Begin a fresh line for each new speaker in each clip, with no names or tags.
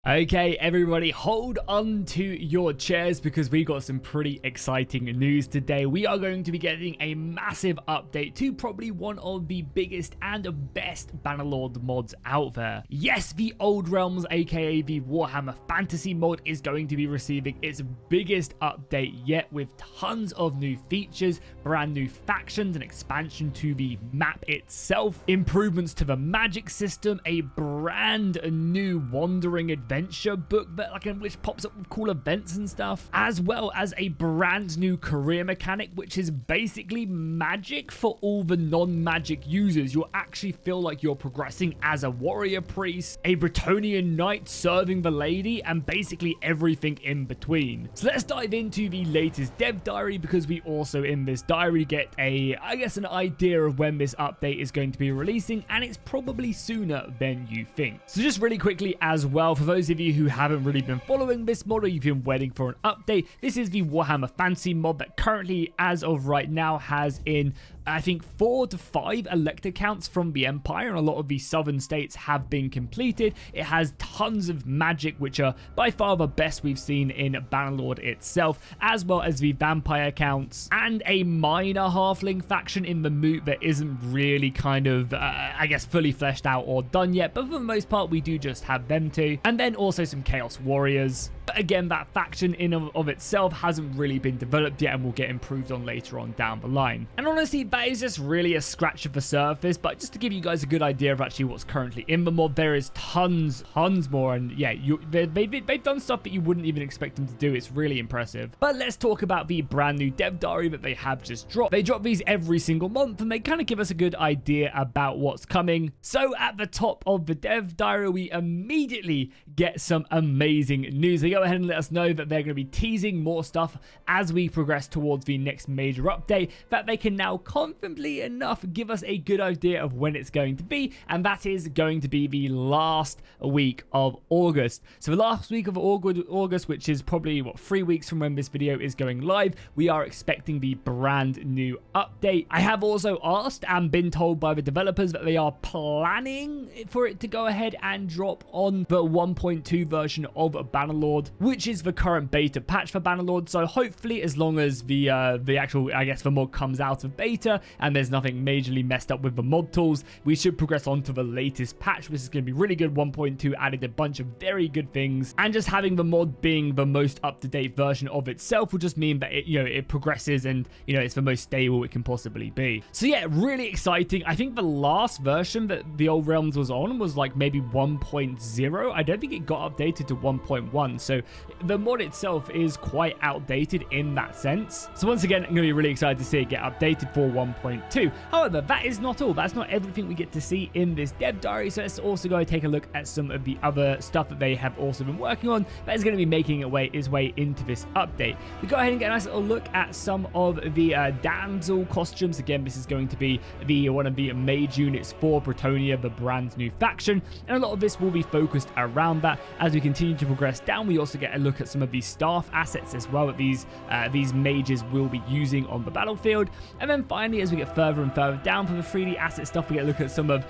Okay, everybody, hold on to your chairs because we got some pretty exciting news today. We are going to be getting a massive update to probably one of the biggest and best Bannerlord mods out there. Yes, the Old Realms, aka the Warhammer Fantasy mod, is going to be receiving its biggest update yet, with tons of new features, brand new factions, an expansion to the map itself, improvements to the magic system, a brand new wandering adventure book that which pops up with cool events and stuff, as well as a brand new career mechanic which is basically magic for all the non-magic users. You'll actually feel like you're progressing as a warrior priest, a Brittonian knight serving the lady, and basically everything in between. So let's dive into the latest dev diary, because we also in this diary get an idea of when this update is going to be releasing, and it's probably sooner than you think. So just really quickly as well, for those of you who haven't really been following this mod or you've been waiting for an update, this is the Warhammer Fantasy mod that currently, as of right now, has in I think 4 to 5 elector counts from the Empire, and a lot of the southern states have been completed. It has tons of magic, which are by far the best we've seen in Bannerlord itself, as well as the vampire counts, and a minor halfling faction in the moot that isn't really fully fleshed out or done yet, but for the most part we do just have them two, and then also some chaos warriors. But again, that faction in of itself hasn't really been developed yet and will get improved on later on down the line. And honestly, that is just really a scratch of the surface, but just to give you guys a good idea of actually what's currently in the mod, there is tons more, and yeah, they've done stuff that you wouldn't even expect them to do. It's really impressive. But let's talk about the brand new dev diary that they have just dropped. They drop these every single month, and they kind of give us a good idea about what's coming. So at the top of the dev diary, we immediately get some amazing news. They go ahead and let us know that they're going to be teasing more stuff as we progress towards the next major update, that they can now confidently enough give us a good idea of when it's going to be, and that is going to be the last week of August. So the last week of August, which is probably 3 weeks from when this video is going live, we are expecting the brand new update. I have also asked and been told by the developers that they are planning for it to go ahead and drop on the 1.2 version of Bannerlord, which is the current beta patch for Bannerlord. So hopefully, as long as the actual, the mod comes out of beta and there's nothing majorly messed up with the mod tools, we should progress on to the latest patch, which is going to be really good. 1.2 added a bunch of very good things, and just having the mod being the most up-to-date version of itself will just mean that it progresses, and it's the most stable it can possibly be. So yeah, really exciting. I think the last version that the Old Realms was on was like maybe 1.0. I don't think it got updated to 1.1, so the mod itself is quite outdated in that sense. So once again, I'm going to be really excited to see it get updated for 1.2. However, that is not all. That's not everything we get to see in this dev diary. So let's also go take a look at some of the other stuff that they have also been working on that is going to be making its way into this update. We go ahead and get a nice little look at some of the damsel costumes. Again, this is going to be one of the mage units for Brittonia, the brand new faction, and a lot of this will be focused around that. As we continue to progress down, we also get a look at some of these staff assets as well that these mages will be using on the battlefield. And then finally, as we get further and further down for the 3D asset stuff, we get a look at some of,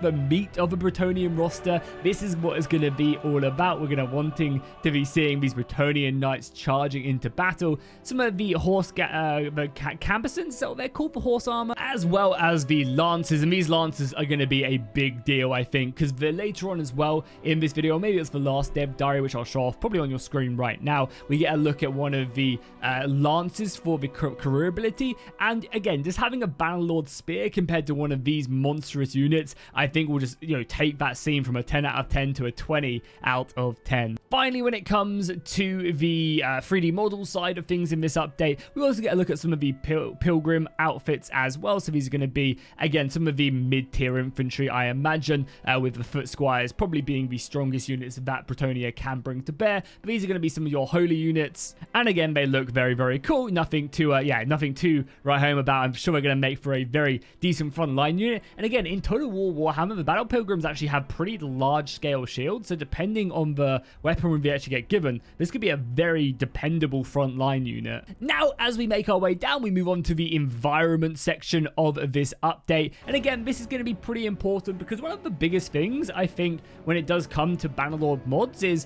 the meat of the Brittonian roster. This is what it's going to be all about. We're going to wanting to be seeing these Brittonian knights charging into battle. Some of the campesins, so they're called for horse armor, as well as the lances. And these lances are going to be a big deal, I think, because later on as well in this video, or maybe it's the last dev diary, which I'll show off probably on your screen right now, we get a look at one of the lances for the career ability. And again, just having a Bannerlord spear compared to one of these monstrous units, I think will just take that scene from a 10 out of 10 to a 20 out of 10. Finally, when it comes to the 3D model side of things in this update, we also get a look at some of the pilgrim outfits as well. So these are going to be, again, some of the mid-tier infantry, I imagine, with the foot squires probably being the strongest units that Brittonia can bring to bear. there. But these are going to be some of your holy units. And again, they look very, very cool. Nothing to, nothing to write home about. I'm sure we're going to make for a very decent frontline unit. And again, in Total War Warhammer, the Battle Pilgrims actually have pretty large scale shields. So depending on the weaponry we actually get given, this could be a very dependable frontline unit. Now, as we make our way down, we move on to the environment section of this update. And again, this is going to be pretty important because one of the biggest things I think when it does come to Bannerlord mods is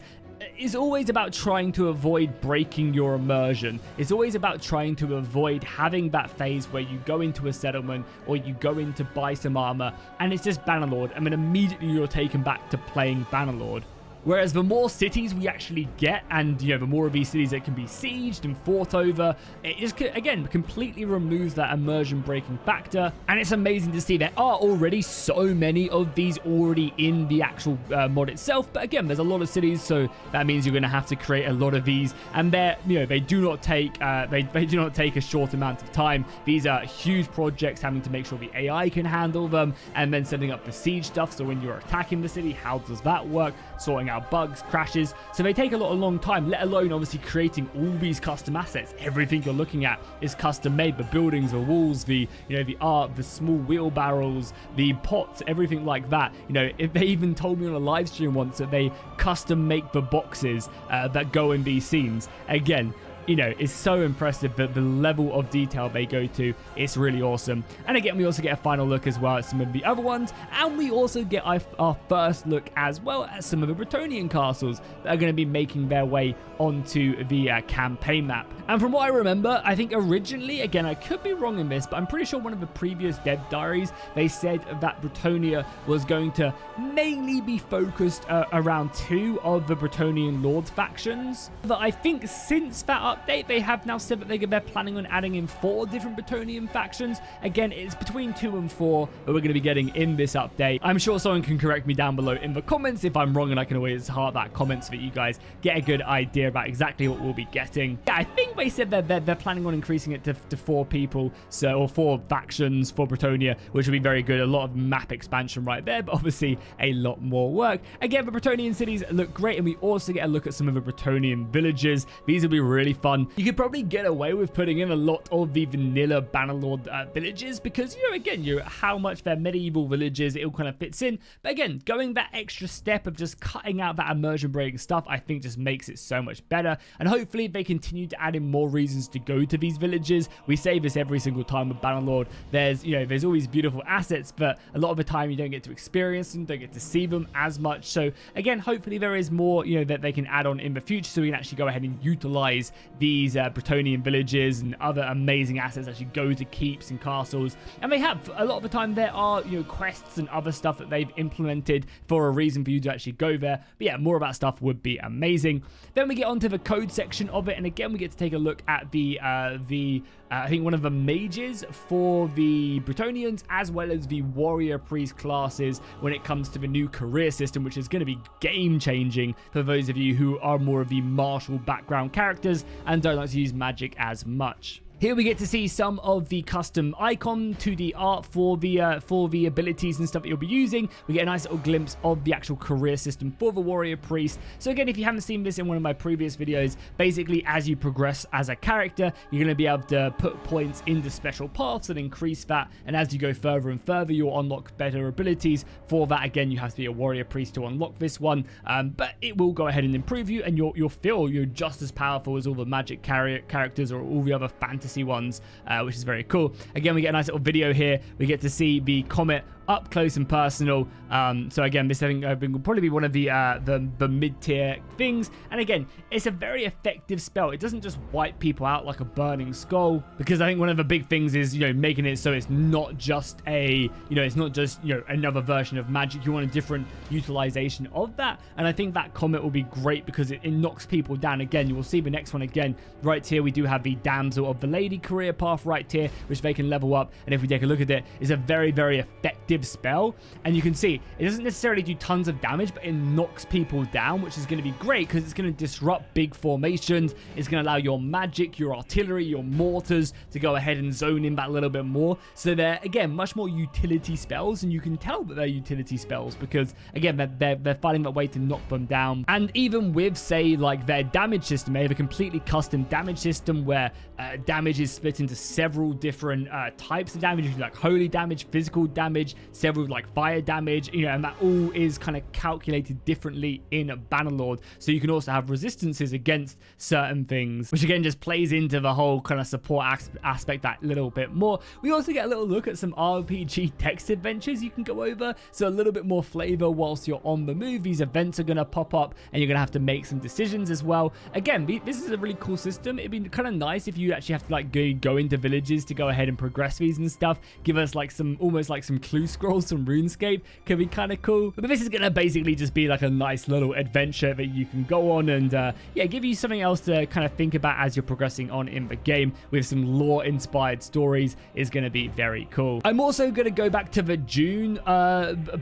always about trying to avoid breaking your immersion. It's always about trying to avoid having that phase where you go into a settlement or you go in to buy some armor and it's just Bannerlord, and then immediately you're taken back to playing Bannerlord. Whereas the more cities we actually get, and the more of these cities that can be sieged and fought over, it just, again, completely removes that immersion breaking factor. And it's amazing to see there are already so many of these already in the actual mod itself. But again, there's a lot of cities, so that means you're going to have to create a lot of these. And they're, they do not take they do not take a short amount of time. These are huge projects, having to make sure the AI can handle them, and then setting up the siege stuff. So when you're attacking the city, how does that work? Sorting out bugs, crashes. So they take a long time, let alone obviously creating all these custom assets. Everything you're looking at is custom made. The buildings, the walls, the the art, the small wheelbarrows, the pots, everything like that. If they even told me on a live stream once that they custom make the boxes that go in these scenes. Again, it's so impressive that the level of detail they go to. It's really awesome. And again, we also get a final look as well at some of the other ones, and we also get our first look as well at some of the Brittonian castles that are going to be making their way onto the campaign map. And from what I remember, I think originally, again, I could be wrong in this, but I'm pretty sure one of the previous dev diaries, they said that Brittonia was going to mainly be focused around 2 of the Brittonian Lord factions. But I think since that update, they have now said that they're planning on adding in 4 different Brittonian factions. Again, it's between 2 and 4 that we're going to be getting in this update. I'm sure someone can correct me down below in the comments if I'm wrong, and I can always heart that comment so that you guys get a good idea about exactly what we'll be getting. Yeah, I think they said that they're planning on increasing it to 4 people, or 4 factions for Brittonia, which will be very good. A lot of map expansion right there, but obviously a lot more work. Again, the Brittonian cities look great, and we also get a look at some of the Brittonian villages. These will be really fun. You could probably get away with putting in a lot of the vanilla Bannerlord villages because, again, how much they're medieval villages, it all kind of fits in. But again, going that extra step of just cutting out that immersion breaking stuff, I think just makes it so much better. And hopefully they continue to add in more reasons to go to these villages. We say this every single time with Bannerlord. There's always beautiful assets, but a lot of the time you don't get to experience them, don't get to see them as much. So again, hopefully there is more, that they can add on in the future, so we can actually go ahead and utilize these Brittonian villages and other amazing assets actually go to keeps and castles. And they have, a lot of the time there are, quests and other stuff that they've implemented for a reason for you to actually go there. But yeah, more of that stuff would be amazing. Then we get onto the code section of it, and again, we get to take a look at I think one of the mages for the Brittonians, as well as the warrior priest classes when it comes to the new career system, which is going to be game changing for those of you who are more of the martial background characters and don't like to use magic as much. Here we get to see some of the custom icon 2D art for the abilities and stuff that you'll be using. We get a nice little glimpse of the actual career system for the warrior priest. So again, if you haven't seen this in one of my previous videos, basically as you progress as a character, you're going to be able to put points into special paths and increase that. And as you go further and further, you'll unlock better abilities. For that, again, you have to be a warrior priest to unlock this one. But it will go ahead and improve you, and you'll feel you're just as powerful as all the magic characters or all the other fantasy ones, which is very cool. Again, we get a nice little video here. We get to see the comet up close and personal. So again, this I think will probably be one of the mid-tier things. And again, it's a very effective spell. It doesn't just wipe people out like a burning skull, because I think one of the big things is making it so it's not just another version of magic. You want a different utilization of that, and I think that comet will be great because it knocks people down. Again, you will see the next one again right here. We do have the damsel of the lady lady career path right here, which they can level up. And if we take a look at it, it's a very, very effective spell. And you can see it doesn't necessarily do tons of damage, but it knocks people down, which is going to be great because it's going to disrupt big formations. It's going to allow your magic, your artillery, your mortars to go ahead and zone in that little bit more. So they're, again, much more utility spells, and you can tell that they're utility spells because, again, they're finding that way to knock them down. And even with, say, like their damage system, they have a completely custom damage system where damage is split into several different types of damage. You can do like holy damage, physical damage, several like fire damage, you know, and that all is kind of calculated differently in Bannerlord. So you can also have resistances against certain things, which again just plays into the whole kind of support aspect that little bit more. We also get a little look at some RPG text adventures you can go over, so a little bit more flavor whilst you're on the move. These events are going to pop up and you're going to have to make some decisions as well. Again, this is a really cool system. It'd be kind of nice if you actually have to like go into villages to go ahead and progress these and stuff. Give us like some, almost like some clue scrolls from RuneScape. Could be kind of cool. But this is going to basically just be like a nice little adventure that you can go on and yeah, give you something else to kind of think about as you're progressing on in the game with some lore inspired stories. Is going to be very cool. I'm also going to go back to the June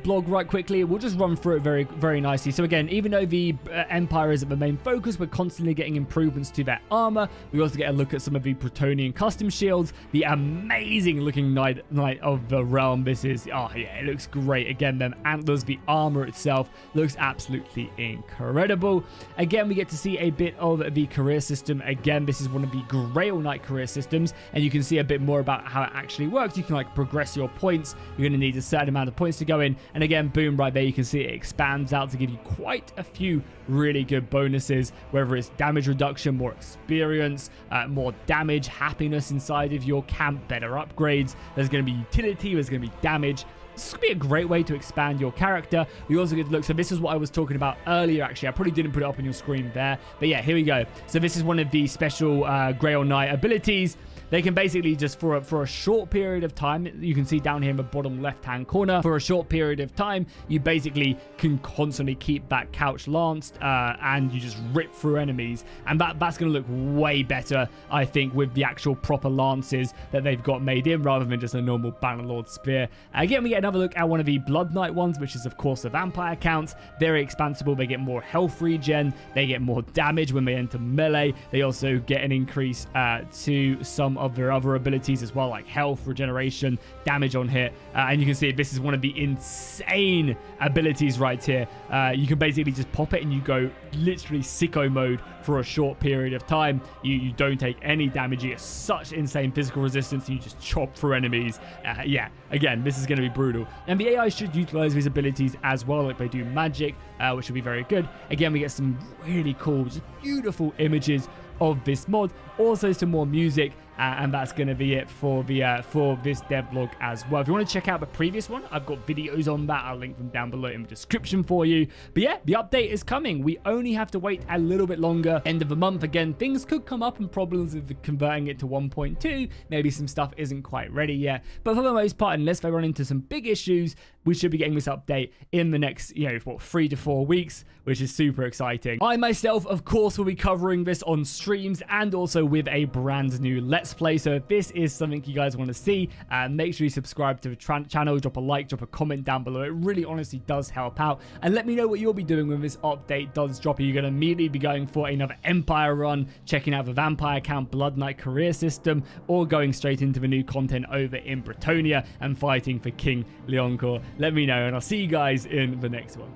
blog right quickly. We'll just run through it very, very nicely. So again, even though the Empire is the main focus, we're constantly getting improvements to their armor. We also get a look at some of the Brittonian custom shields, the amazing looking Knight of the Realm. This is, oh yeah, it looks great. Again, them antlers, the armor itself looks absolutely incredible. Again, we get to see a bit of the career system. Again, this is one of the Grail Knight career systems, and you can see a bit more about how it actually works. You can like progress your points. You're going to need a certain amount of points to go in, and again, boom, right there you can see it expands out to give you quite a few really good bonuses, whether it's damage reduction, more experience, more damage, happiness inside of your camp, better upgrades. There's going to be utility, there's going to be damage. This could be a great way to expand your character. We also get to look, so this is what I was talking about earlier actually. I probably didn't put it up on your screen there, but yeah, here we go. So this is one of the special Grail Knight abilities. They can basically just, for a short period of time, you can see down here in the bottom left-hand corner, for a short period of time, you basically can constantly keep that couch lanced, and you just rip through enemies. And that's going to look way better, I think, with the actual proper lances that they've got made in, rather than just a normal Bannerlord spear. Again, we get another look at one of the Blood Knight ones, which is, of course, the vampire counts. Very expansible. They get more health regen. They get more damage when they enter melee. They also get an increase to some of their other abilities as well, like health, regeneration, damage on hit, and you can see this is one of the insane abilities right here. You can basically just pop it and you go literally sicko mode for a short period of time. You don't take any damage. You get such insane physical resistance, and you just chop through enemies. Yeah, again, this is going to be brutal, and the AI should utilize these abilities as well, like they do magic, which will be very good. Again, we get some really cool, just beautiful images of this mod, also some more music, and that's going to be it for the for this devlog as well. If you want to check out the previous one, I've got videos on that. I'll link them down below in the description for you. But yeah, the update is coming. We only have to wait a little bit longer. End of the month again. Things could come up and problems with converting it to 1.2. Maybe some stuff isn't quite ready yet. But for the most part, unless they run into some big issues, we should be getting this update in the next, 3 to 4 weeks, which is super exciting. I myself, of course, will be covering this on streams and also with a brand new Let's Play. So if this is something you guys want to see, make sure you subscribe to the channel, drop a like, drop a comment down below. It really honestly does help out. And let me know what you'll be doing when this update does drop. Are you going to immediately be going for another Empire run, checking out the Vampire Count Blood Knight career system, or going straight into the new content over in Brittonia and fighting for King Leoncoeur? Let me know, and I'll see you guys in the next one.